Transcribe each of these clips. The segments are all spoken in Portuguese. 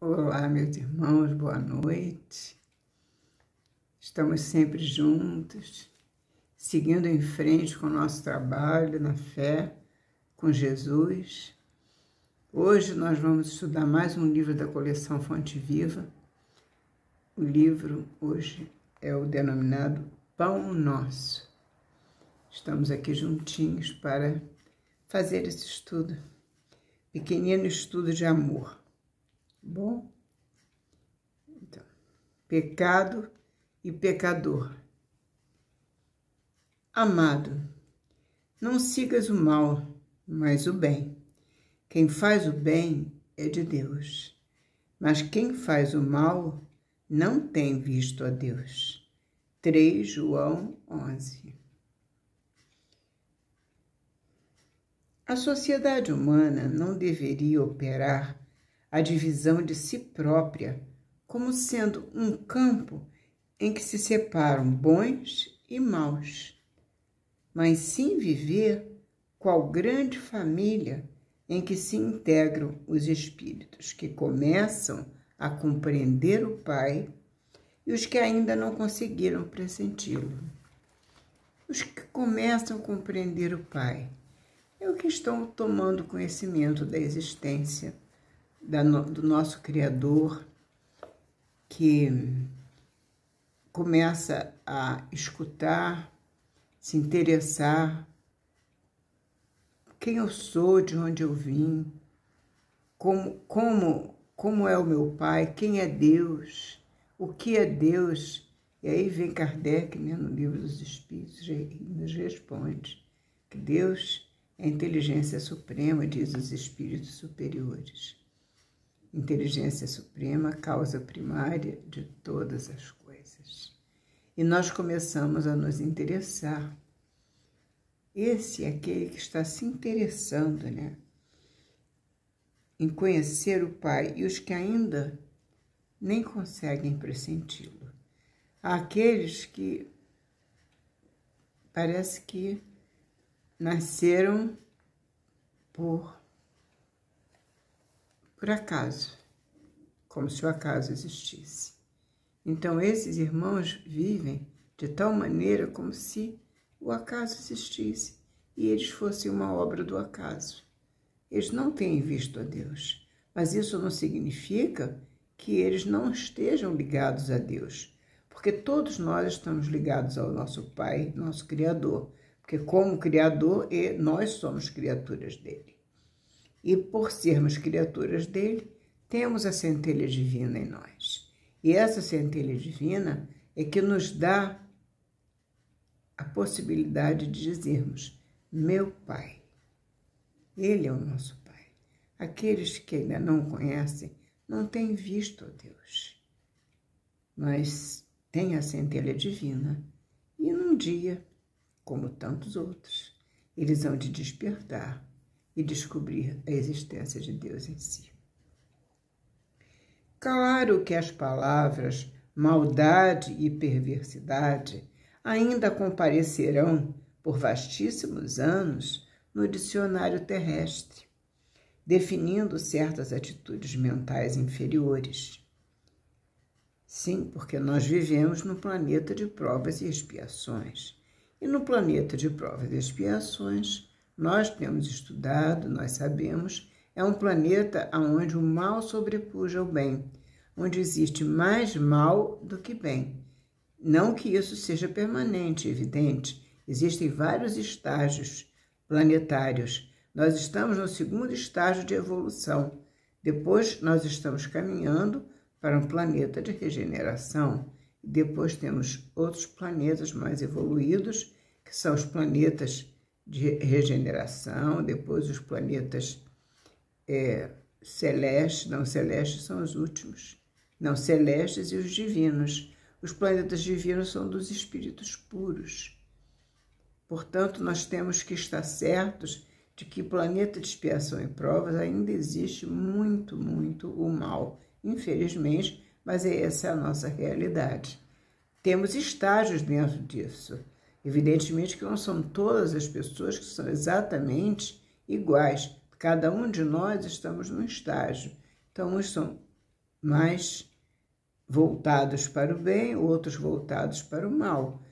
Olá, meus irmãos, boa noite. Estamos sempre juntos, seguindo em frente com o nosso trabalho na fé, com Jesus. Hoje nós vamos estudar mais um livro da coleção Fonte Viva. O livro hoje é o denominado Pão Nosso. Estamos aqui juntinhos para fazer esse estudo, pequenino estudo de amor. Bom? Então, pecado e pecador. Amado, não sigas o mal, mas o bem. Quem faz o bem é de Deus, mas quem faz o mal não tem visto a Deus. 3 João 11. A sociedade humana não deveria operar a divisão de si própria como sendo um campo em que se separam bons e maus, mas sim viver qual grande família em que se integram os espíritos que começam a compreender o Pai e os que ainda não conseguiram pressenti-lo. Os que começam a compreender o Pai é o que estão tomando conhecimento da existência do nosso Criador, que começa a escutar, se interessar, quem eu sou, de onde eu vim, como é o meu Pai, quem é Deus, o que é Deus. E aí vem Kardec, no Livro dos Espíritos, e nos responde que Deus é a inteligência suprema, diz os espíritos superiores. Inteligência suprema, causa primária de todas as coisas. E nós começamos a nos interessar. Esse é aquele que está se interessando, em conhecer o Pai, e os que ainda nem conseguem pressenti-lo. Há aqueles que parece que nasceram por acaso, como se o acaso existisse. Então, esses irmãos vivem de tal maneira como se o acaso existisse e eles fossem uma obra do acaso. Eles não têm visto a Deus, mas isso não significa que eles não estejam ligados a Deus, porque todos nós estamos ligados ao nosso Pai, nosso Criador, porque como Criador, nós somos criaturas dele. E por sermos criaturas dele, temos a centelha divina em nós. E essa centelha divina é que nos dá a possibilidade de dizermos, meu Pai. Ele é o nosso Pai. Aqueles que ainda não o conhecem, não têm visto a Deus, mas têm a centelha divina. E num dia, como tantos outros, eles hão de despertar e descobrir a existência de Deus em si. Claro que as palavras maldade e perversidade ainda comparecerão por vastíssimos anos no dicionário terrestre, definindo certas atitudes mentais inferiores. Sim, porque nós vivemos num planeta de provas e expiações. E no planeta de provas e expiações, nós temos estudado, nós sabemos, é um planeta onde o mal sobrepuja ao bem, onde existe mais mal do que bem. Não que isso seja permanente, evidente, existem vários estágios planetários. Nós estamos no 2º estágio de evolução. Depois nós estamos caminhando para um planeta de regeneração. E depois temos outros planetas mais evoluídos, que são os planetas de regeneração, depois os planetas celestes, não celestes são os últimos, não celestes e os divinos. Os planetas divinos são dos espíritos puros. Portanto, nós temos que estar certos de que planeta de expiação e provas ainda existe muito, muito o mal, infelizmente, mas essa é a nossa realidade. Temos estágios dentro disso. Evidentemente que não são todas as pessoas que são exatamente iguais. Cada um de nós estamos num estágio. Então, uns são mais voltados para o bem, outros voltados para o mal.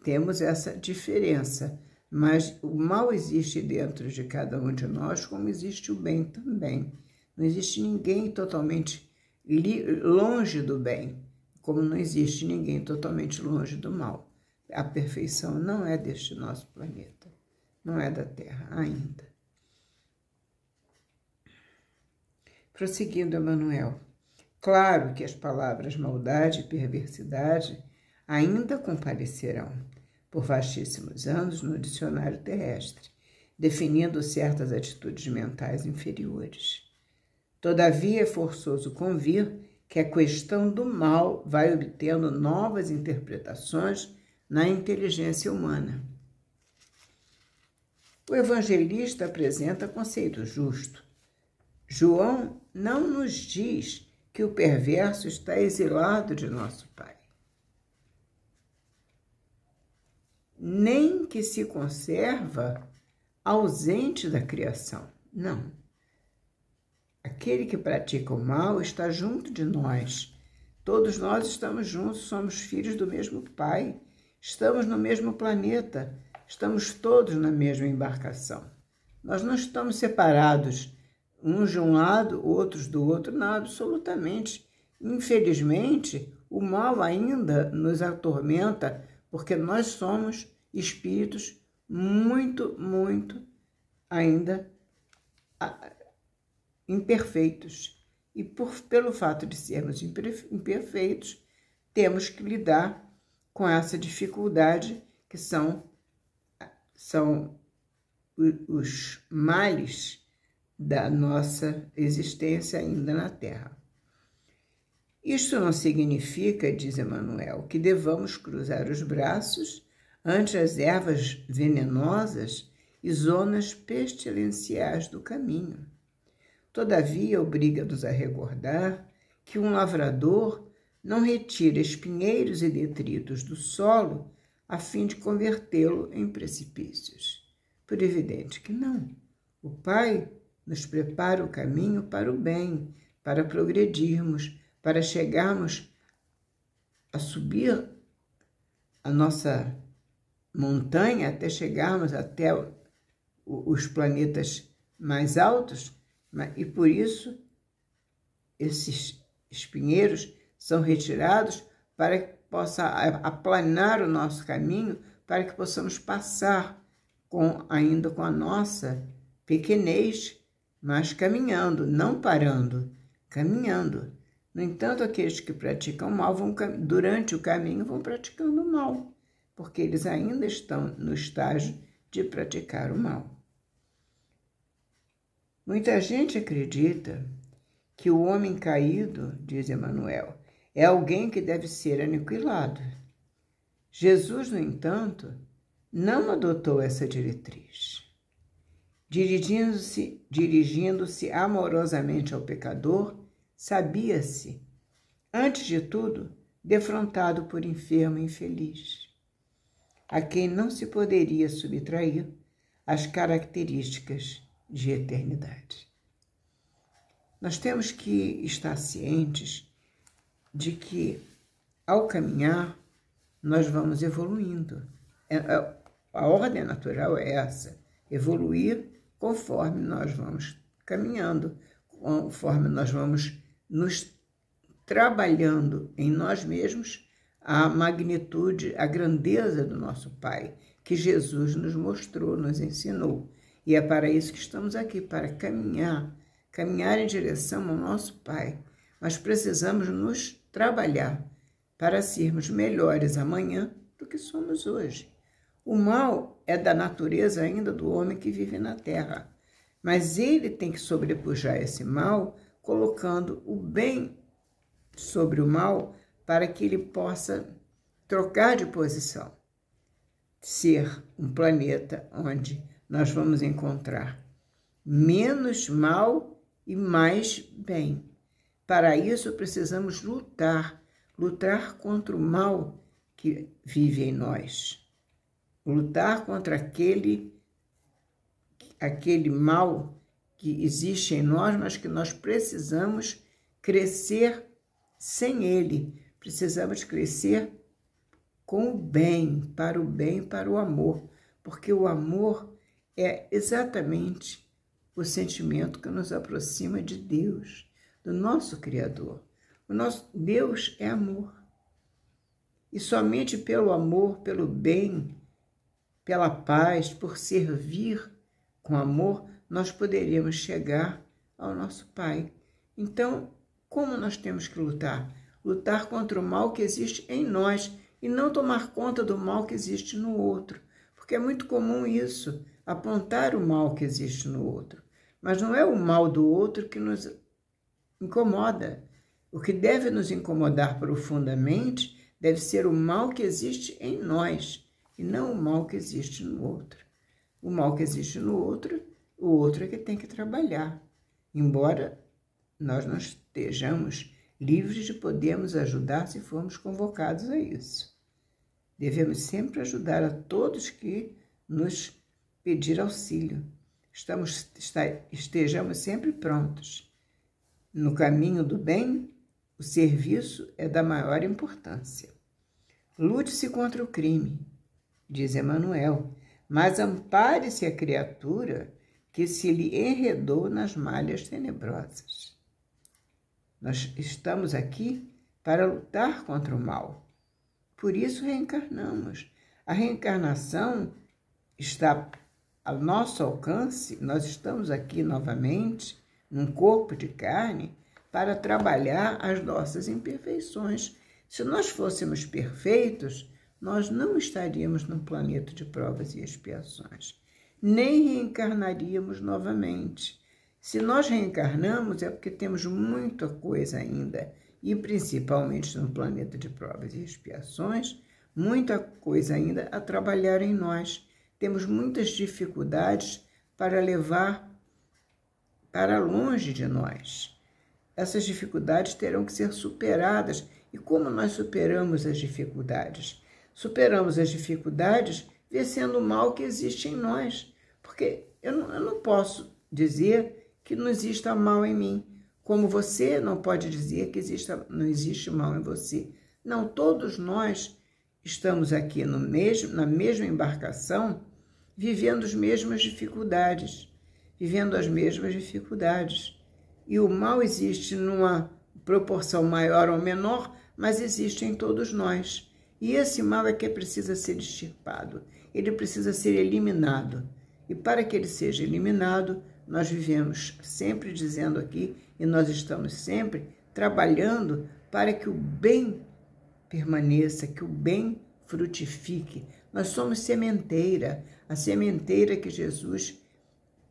Temos essa diferença, mas o mal existe dentro de cada um de nós, como existe o bem também. Não existe ninguém totalmente longe do bem, como não existe ninguém totalmente longe do mal. A perfeição não é deste nosso planeta, não é da Terra ainda. Prosseguindo, Emmanuel, claro que as palavras maldade e perversidade ainda comparecerão por vastíssimos anos no dicionário terrestre, definindo certas atitudes mentais inferiores. Todavia, é forçoso convir que a questão do mal vai obtendo novas interpretações na inteligência humana. O evangelista apresenta conceito justo. João não nos diz que o perverso está exilado de nosso Pai, nem que se conserva ausente da criação. Não. Aquele que pratica o mal está junto de nós. Todos nós estamos juntos, somos filhos do mesmo Pai. Estamos no mesmo planeta, estamos todos na mesma embarcação. Nós não estamos separados, uns de um lado, outros do outro, não, absolutamente. Infelizmente, o mal ainda nos atormenta, porque nós somos espíritos muito ainda imperfeitos. E pelo fato de sermos imperfeitos, temos que lidar com essa dificuldade que são os males da nossa existência ainda na Terra. Isto não significa, diz Emmanuel, que devamos cruzar os braços ante as ervas venenosas e zonas pestilenciais do caminho. Todavia, obriga-nos a recordar que um lavrador não retira espinheiros e detritos do solo a fim de convertê-lo em precipícios. Por evidente que não. O Pai nos prepara o caminho para o bem, para progredirmos, para chegarmos a subir a nossa montanha até chegarmos até os planetas mais altos, e por isso esses espinheiros são retirados para que possa aplanar o nosso caminho, para que possamos passar ainda com a nossa pequenez, mas caminhando, não parando, caminhando. No entanto, aqueles que praticam mal, durante o caminho, vão praticando o mal, porque eles ainda estão no estágio de praticar o mal. Muita gente acredita que o homem caído, diz Emmanuel, é alguém que deve ser aniquilado. Jesus, no entanto, não adotou essa diretriz. Dirigindo-se amorosamente ao pecador, sabia-se, antes de tudo, defrontado por enfermo e infeliz, a quem não se poderia subtrair as características de eternidade. Nós temos que estar cientes de que, ao caminhar, nós vamos evoluindo. A ordem natural é essa, evoluir conforme nós vamos caminhando, conforme nós vamos nos trabalhando em nós mesmos a magnitude, a grandeza do nosso Pai, que Jesus nos mostrou, nos ensinou. E é para isso que estamos aqui, para caminhar em direção ao nosso Pai. Mas precisamos nos trabalhar para sermos melhores amanhã do que somos hoje. O mal é da natureza ainda do homem que vive na terra, mas ele tem que sobrepujar esse mal, colocando o bem sobre o mal para que ele possa trocar de posição, ser um planeta onde nós vamos encontrar menos mal e mais bem. Para isso precisamos lutar contra o mal que vive em nós, lutar contra aquele mal que existe em nós, mas que nós precisamos crescer sem ele. Precisamos crescer com o bem, para o amor, porque o amor é exatamente o sentimento que nos aproxima de Deus, do nosso Criador. O nosso Deus é amor. E somente pelo amor, pelo bem, pela paz, por servir com amor, nós poderíamos chegar ao nosso Pai. Então, como nós temos que lutar? Lutar contra o mal que existe em nós e não tomar conta do mal que existe no outro. Porque é muito comum isso, apontar o mal que existe no outro. Mas não é o mal do outro que nos incomoda. O que deve nos incomodar profundamente deve ser o mal que existe em nós e não o mal que existe no outro. O mal que existe no outro, o outro é que tem que trabalhar. Embora nós não estejamos livres de podermos ajudar se formos convocados a isso. Devemos sempre ajudar a todos que nos pedir auxílio. Estejamos sempre prontos. No caminho do bem, o serviço é da maior importância. Lute-se contra o crime, diz Emmanuel, mas ampare-se a criatura que se lhe enredou nas malhas tenebrosas. Nós estamos aqui para lutar contra o mal. Por isso reencarnamos. A reencarnação está ao nosso alcance. Nós estamos aqui novamente, num corpo de carne, para trabalhar as nossas imperfeições. Se nós fôssemos perfeitos, nós não estaríamos num planeta de provas e expiações, nem reencarnaríamos novamente. Se nós reencarnamos é porque temos muita coisa ainda, e principalmente no planeta de provas e expiações, muita coisa ainda a trabalhar em nós. Temos muitas dificuldades para levar para longe de nós. Essas dificuldades terão que ser superadas. E como nós superamos as dificuldades? Superamos as dificuldades vencendo o mal que existe em nós. Porque eu não posso dizer que não exista mal em mim, como você não pode dizer que não existe mal em você. Não, todos nós estamos aqui na mesma embarcação, vivendo as mesmas dificuldades. E o mal existe numa proporção maior ou menor, mas existe em todos nós. E esse mal é que precisa ser extirpado, ele precisa ser eliminado. E para que ele seja eliminado, nós vivemos sempre dizendo aqui, e nós estamos sempre trabalhando para que o bem permaneça, que o bem frutifique. Nós somos sementeira, a sementeira que Jesus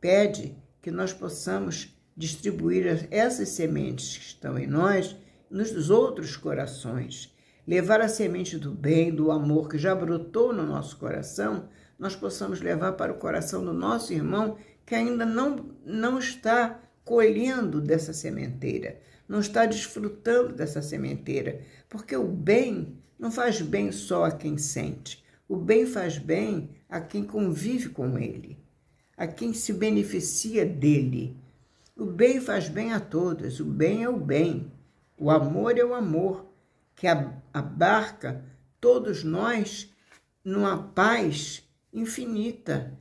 pede que nós possamos distribuir essas sementes que estão em nós, nos outros corações. Levar a semente do bem, do amor que já brotou no nosso coração, nós possamos levar para o coração do nosso irmão que ainda não está colhendo dessa sementeira, não está desfrutando dessa sementeira, porque o bem não faz bem só a quem sente, o bem faz bem a quem convive com ele, a quem se beneficia dele. O bem faz bem a todos, o bem é o bem, o amor é o amor, que abarca todos nós numa paz infinita,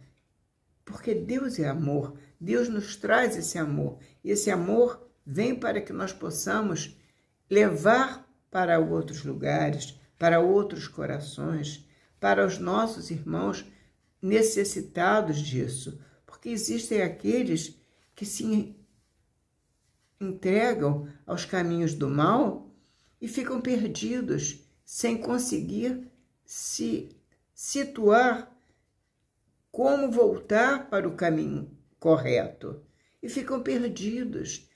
porque Deus é amor, Deus nos traz esse amor, e esse amor vem para que nós possamos levar para outros lugares, para outros corações, para os nossos irmãos necessitados disso, porque existem aqueles que se entregam aos caminhos do mal e ficam perdidos, sem conseguir se situar como voltar para o caminho correto. E ficam perdidos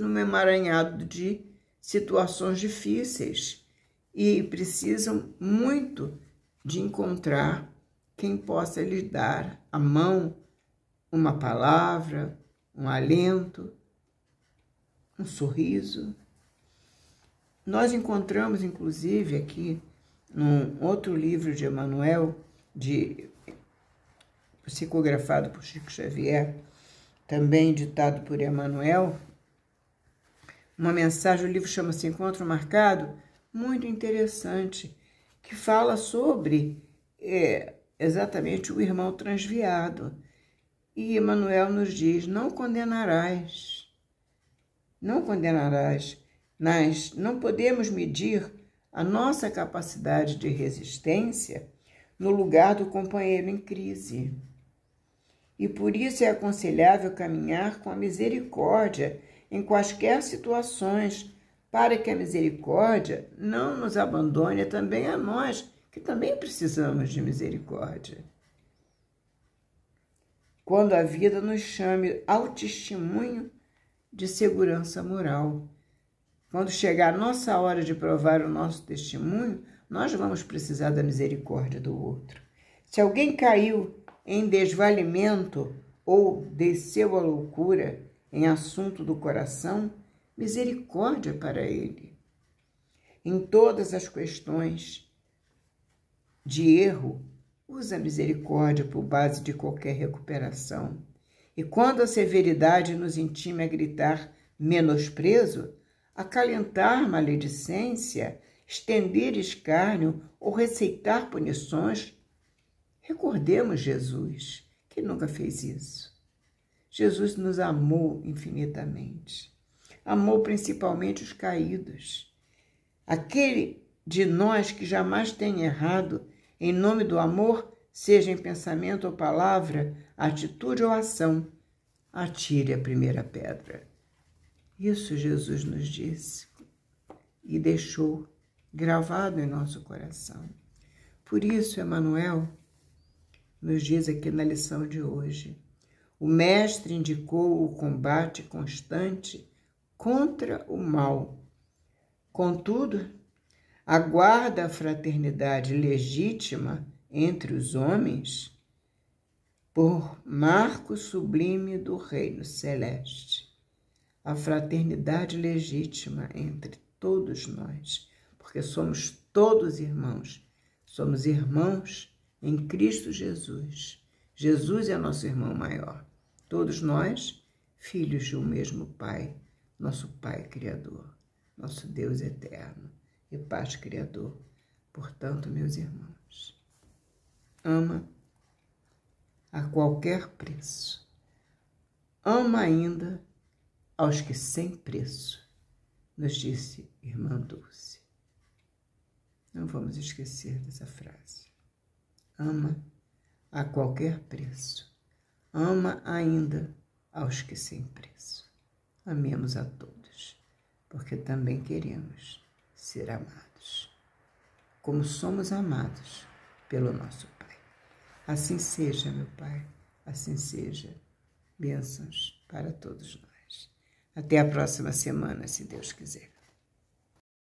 num emaranhado de situações difíceis e precisam muito de encontrar quem possa lhes dar a mão, uma palavra, um alento, um sorriso. Nós encontramos, inclusive, aqui, num outro livro de Emmanuel, psicografado por Chico Xavier, também ditado por Emmanuel, uma mensagem, o livro chama-se Encontro Marcado, muito interessante, que fala sobre exatamente o irmão transviado. E Emmanuel nos diz, não condenarás. Não condenarás. Nós não podemos medir a nossa capacidade de resistência no lugar do companheiro em crise. E por isso é aconselhável caminhar com a misericórdia em quaisquer situações, para que a misericórdia não nos abandone também a nós, que também precisamos de misericórdia. Quando a vida nos chame ao testemunho de segurança moral. Quando chegar a nossa hora de provar o nosso testemunho, nós vamos precisar da misericórdia do outro. Se alguém caiu em desvalimento ou desceu à loucura em assunto do coração, misericórdia para ele. Em todas as questões de erro, usa a misericórdia por base de qualquer recuperação. E quando a severidade nos intima a gritar menosprezo, acalentar maledicência, estender escárnio ou receitar punições, recordemos Jesus, que nunca fez isso. Jesus nos amou infinitamente. Amou principalmente os caídos. Aquele de nós que jamais tem errado, em nome do amor, seja em pensamento ou palavra, atitude ou ação, atire a primeira pedra. Isso Jesus nos disse e deixou gravado em nosso coração. Por isso, Emmanuel nos diz aqui na lição de hoje, o Mestre indicou o combate constante contra o mal. Contudo, aguarda a fraternidade legítima entre os homens por marco sublime do reino celeste. A fraternidade legítima entre todos nós, porque somos todos irmãos. Somos irmãos em Cristo Jesus. Jesus é nosso irmão maior. Todos nós, filhos de um mesmo Pai, nosso Pai Criador, nosso Deus eterno e Pai Criador. Portanto, meus irmãos, ama a qualquer preço. Ama ainda aos que sem preço, nos disse irmã Dulce. Não vamos esquecer dessa frase. Ama a qualquer preço. Ama ainda aos que sem preço. Amemos a todos, porque também queremos ser amados, como somos amados pelo nosso Pai. Assim seja, meu Pai, assim seja. Bênçãos para todos nós. Até a próxima semana, se Deus quiser.